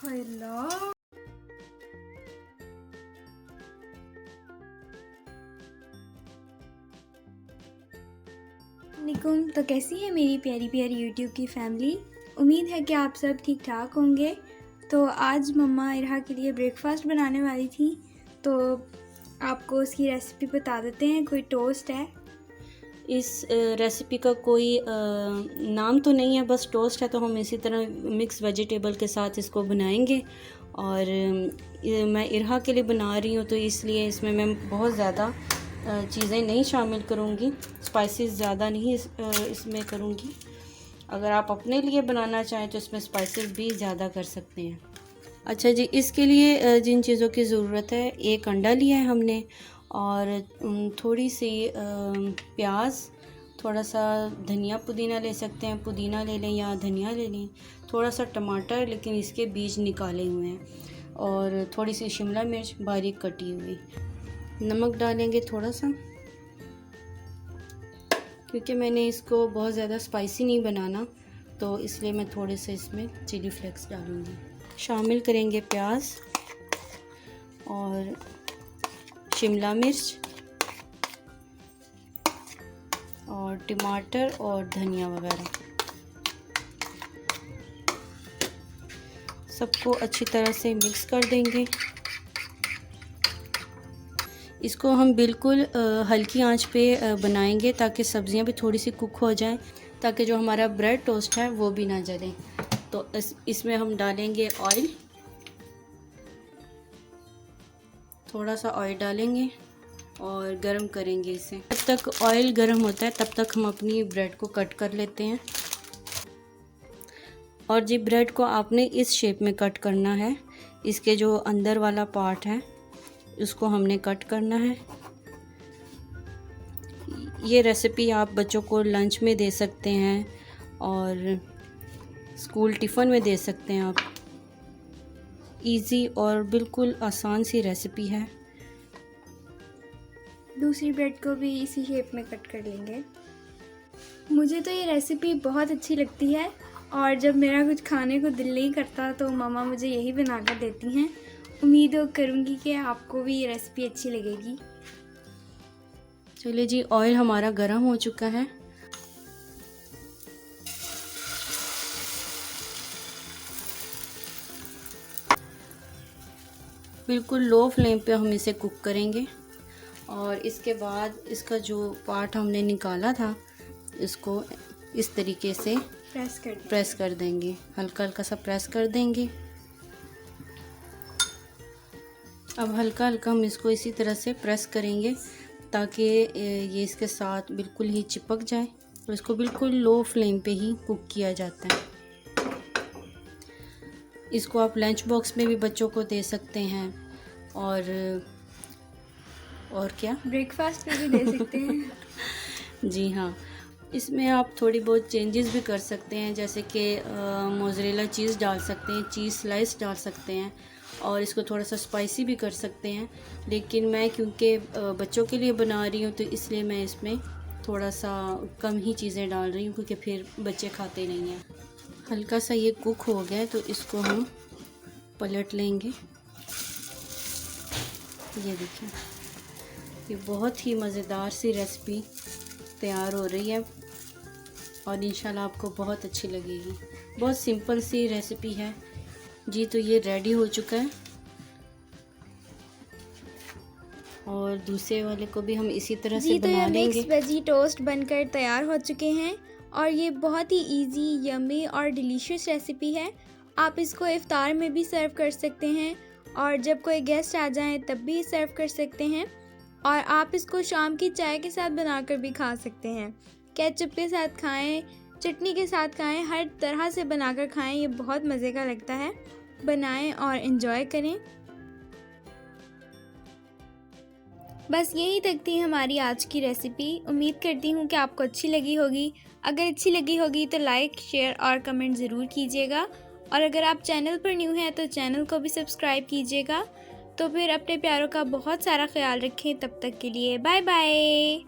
हाय अल्लाह। वालेकुम, तो कैसी है मेरी प्यारी प्यारी यूट्यूब की फैमिली। उम्मीद है कि आप सब ठीक ठाक होंगे। तो आज मम्मा इरहा के लिए ब्रेकफास्ट बनाने वाली थी, तो आपको उसकी रेसिपी बता देते हैं। कोई टोस्ट है, इस रेसिपी का कोई नाम तो नहीं है, बस टोस्ट है। तो हम इसी तरह मिक्स वेजिटेबल के साथ इसको बनाएंगे। और मैं इरहा के लिए बना रही हूँ, तो इसलिए इसमें मैं बहुत ज़्यादा चीज़ें नहीं शामिल करूँगी, स्पाइसेस ज़्यादा नहीं इसमें करूँगी। अगर आप अपने लिए बनाना चाहें तो इसमें स्पाइसेस भी ज़्यादा कर सकते हैं। अच्छा जी, इसके लिए जिन चीज़ों की ज़रूरत है, एक अंडा लिया है हमने, और थोड़ी सी प्याज, थोड़ा सा धनिया पुदीना ले सकते हैं, पुदीना ले लें या धनिया ले लें, थोड़ा सा टमाटर लेकिन इसके बीज निकाले हुए हैं, और थोड़ी सी शिमला मिर्च बारीक कटी हुई। नमक डालेंगे थोड़ा सा, क्योंकि मैंने इसको बहुत ज़्यादा स्पाइसी नहीं बनाना, तो इसलिए मैं थोड़े से इसमें चिली फ्लेक्स डालूँगी। शामिल करेंगे प्याज और शिमला मिर्च और टमाटर और धनिया वगैरह, सबको अच्छी तरह से मिक्स कर देंगे। इसको हम बिल्कुल हल्की आंच पे बनाएंगे, ताकि सब्जियां भी थोड़ी सी कुक हो जाएं, ताकि जो हमारा ब्रेड टोस्ट है वो भी ना जले। तो इसमें हम डालेंगे ऑयल, थोड़ा सा ऑयल डालेंगे और गरम करेंगे इसे। जब तक ऑयल गरम होता है तब तक हम अपनी ब्रेड को कट कर लेते हैं। और जी, ब्रेड को आपने इस शेप में कट करना है। इसके जो अंदर वाला पार्ट है उसको हमने कट करना है। ये रेसिपी आप बच्चों को लंच में दे सकते हैं और स्कूल टिफ़िन में दे सकते हैं आप। इजी और बिल्कुल आसान सी रेसिपी है। दूसरी ब्रेड को भी इसी शेप में कट कर लेंगे। मुझे तो ये रेसिपी बहुत अच्छी लगती है, और जब मेरा कुछ खाने को दिल नहीं करता तो मम्मा मुझे यही बना कर देती हैं। उम्मीद करूँगी कि आपको भी ये रेसिपी अच्छी लगेगी। चलिए जी, ऑयल हमारा गरम हो चुका है। बिल्कुल लो फ्लेम पे हम इसे कुक करेंगे, और इसके बाद इसका जो पार्ट हमने निकाला था इसको इस तरीके से प्रेस कर देंगे। हल्का हल्का सा प्रेस कर देंगे। अब हल्का हल्का हम इसको इसी तरह से प्रेस करेंगे ताकि ये इसके साथ बिल्कुल ही चिपक जाए। तो इसको बिल्कुल लो फ्लेम पे ही कुक किया जाता है। इसको आप लंच बॉक्स में भी बच्चों को दे सकते हैं, और क्या, ब्रेकफास्ट में भी दे सकते हैं। जी हाँ, इसमें आप थोड़ी बहुत चेंजेस भी कर सकते हैं, जैसे कि मोज़रेला चीज़ डाल सकते हैं, चीज़ स्लाइस डाल सकते हैं, और इसको थोड़ा सा स्पाइसी भी कर सकते हैं। लेकिन मैं क्योंकि बच्चों के लिए बना रही हूँ, तो इसलिए मैं इसमें थोड़ा सा कम ही चीज़ें डाल रही हूँ, क्योंकि फिर बच्चे खाते नहीं हैं। हल्का सा ये कुक हो गया है, तो इसको हम पलट लेंगे। ये देखिए, ये बहुत ही मज़ेदार सी रेसिपी तैयार हो रही है, और इंशाल्लाह आपको बहुत अच्छी लगेगी। बहुत सिंपल सी रेसिपी है जी। तो ये रेडी हो चुका है, और दूसरे वाले को भी हम इसी तरह से बना लेंगे। मिक्स वेजी टोस्ट बनकर तैयार हो चुके हैं, और ये बहुत ही इजी, यम्मी और डिलीशियस रेसिपी है। आप इसको इफ्तार में भी सर्व कर सकते हैं, और जब कोई गेस्ट आ जाए तब भी सर्व कर सकते हैं, और आप इसको शाम की चाय के साथ बनाकर भी खा सकते हैं। केचप के साथ खाएं, चटनी के साथ खाएं, हर तरह से बनाकर खाएं। ये बहुत मज़े का लगता है। बनाएं और एंजॉय करें। बस यही तक थी हमारी आज की रेसिपी। उम्मीद करती हूँ कि आपको अच्छी लगी होगी। अगर अच्छी लगी होगी तो लाइक, शेयर और कमेंट ज़रूर कीजिएगा, और अगर आप चैनल पर न्यू हैं तो चैनल को भी सब्सक्राइब कीजिएगा। तो फिर अपने प्यारों का बहुत सारा ख्याल रखें। तब तक के लिए बाय बाय।